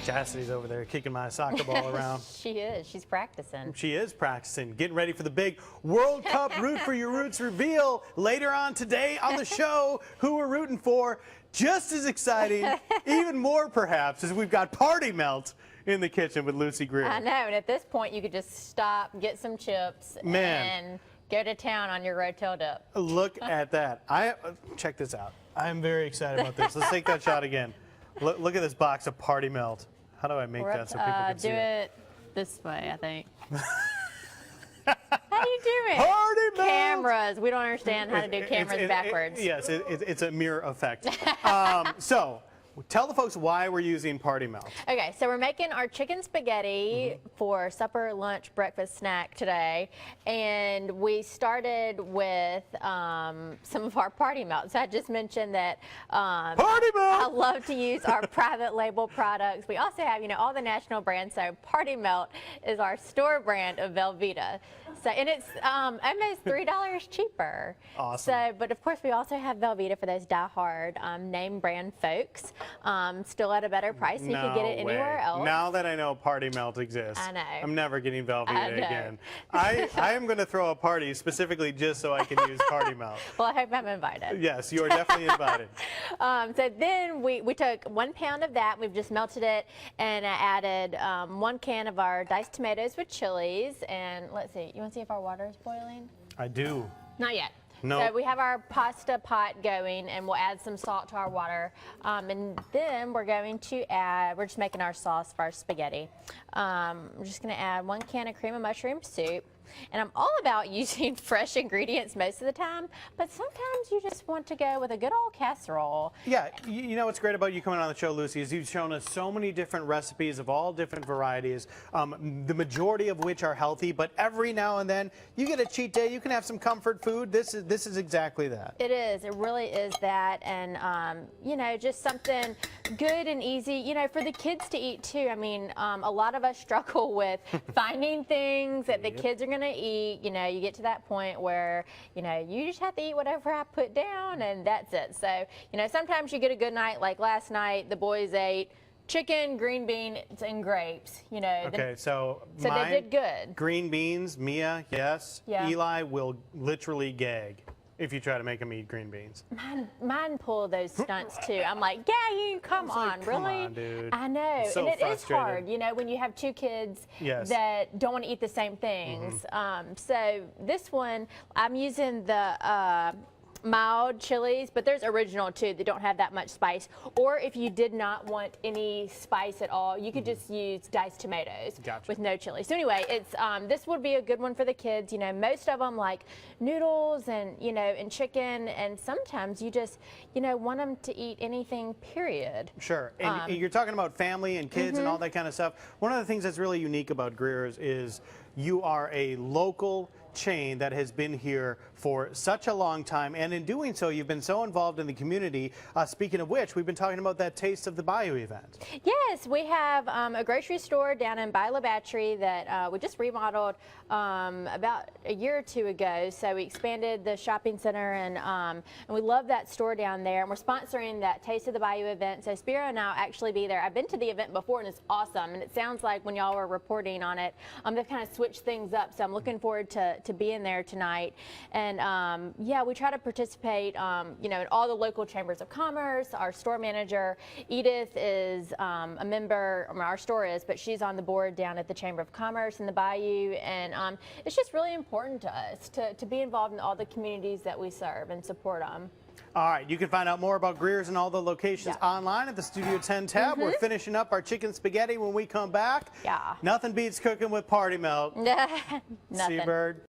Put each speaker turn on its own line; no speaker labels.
Chastity's over there kicking my soccer ball around.
She is. She's practicing.
She is practicing, getting ready for the big World Cup Root for Your Roots reveal later on today on the show. Who we're rooting for. Just as exciting, even more perhaps, as we've got Party Melt in the kitchen with Lucy Greer.
I know, and at this point you could just stop, get some chips, and go to town on your rotel dip.
Look at that. Check this out. I'm very excited about this. Let's take that shot again. Look at this box of Party Melt. How do I make that so people can see
do
it?
This way, I think. How do you do it?
Party Melt!
Cameras. We don't understand how to do cameras backwards.
Yes, it's a mirror effect. So, tell the folks why we're using Party Melt.
Okay, so we're making our chicken spaghetti for supper, lunch, breakfast, snack today. And we started with some of our Party Melt. So I just mentioned that
Party Melt!
I love to use our private label products. We also have, all the national brands. So Party Melt is our store brand of Velveeta. So, and it's almost $3 cheaper.
Awesome.
So, but of course we also have Velveeta for those die-hard name brand folks. Still at a better price. You can get it anywhere else.
Now that I know Party Melt exists,
I know.
I'm never getting Velveeta again. I am going to throw a party specifically just so I can use Party Melt.
Well, I hope I'm invited.
Yes, you are definitely invited.
So then we took 1 pound of that. We've just melted it, and I added 1 can of our diced tomatoes with chilies. And let's see. You want to see if our water is boiling?
I do.
Not yet.
No.
So we have our pasta pot going, and we'll add some salt to our water. And then we're going to add, we're just making our sauce for our spaghetti. I'm just going to add 1 can of cream of mushroom soup. And I'm all about using fresh ingredients most of the time, but sometimes you just want to go with a good old casserole.
Yeah, you know what's great about you coming on the show, Lucy, is you've shown us so many different recipes of all different varieties, the majority of which are healthy, but every now and then you get a cheat day, you can have some comfort food. This is exactly that.
It is. It really is that, and just something good and easy, for the kids to eat too. I mean, a lot of us struggle with finding things that the kids are going to eat. You get to that point where you just have to eat whatever I put down, and that's it. So sometimes you get a good night, like last night the boys ate chicken, green beans, and grapes.
Okay, so
they did good.
Green beans, Mia, yes.
Yeah.
Eli will literally gag if you try to make him eat green beans.
Mine pull those stunts too. I'm like, gagging, come on,
like,
really?
Come on, dude.
I know,
So
and it is
frustrated.
hard, when you have 2 kids
Yes.
that don't want to eat the same things. So this one, I'm using the mild chilies, but there's original too that don't have that much spice. Or if you did not want any spice at all, you could just use diced tomatoes with no chili. So anyway, it's this would be a good one for the kids. Most of them like noodles and and chicken, and sometimes you just want them to eat anything, period.
Sure. And you're talking about family and kids and all that kind of stuff. One of the things that's really unique about Greer's is you are a local chain that has been here for such a long time, and in doing so you've been so involved in the community. Speaking of which, we've been talking about that Taste of the Bayou event. Yes,
we have a grocery store down in Bayou Battery that we just remodeled about a year or 2 ago. So we expanded the shopping center, and we love that store down there, and we're sponsoring that Taste of the Bayou event. So Spiro and I will actually be there. I've been to the event before, and it's awesome, and it sounds like when y'all were reporting on it, they've kind of switched things up. So I'm looking forward to being there tonight. And yeah, we try to participate in all the local chambers of commerce. Our store manager Edith is a member, our store is, but she's on the board down at the Chamber of Commerce in the Bayou, and it's just really important to us to be involved in all the communities that we serve and support them.
All right, you can find out more about Greer's and all the locations online at the Studio 10 tab. We're finishing up our chicken spaghetti when we come back.
Yeah.
Nothing beats cooking with Party Melt.
Nothing.
Seabird.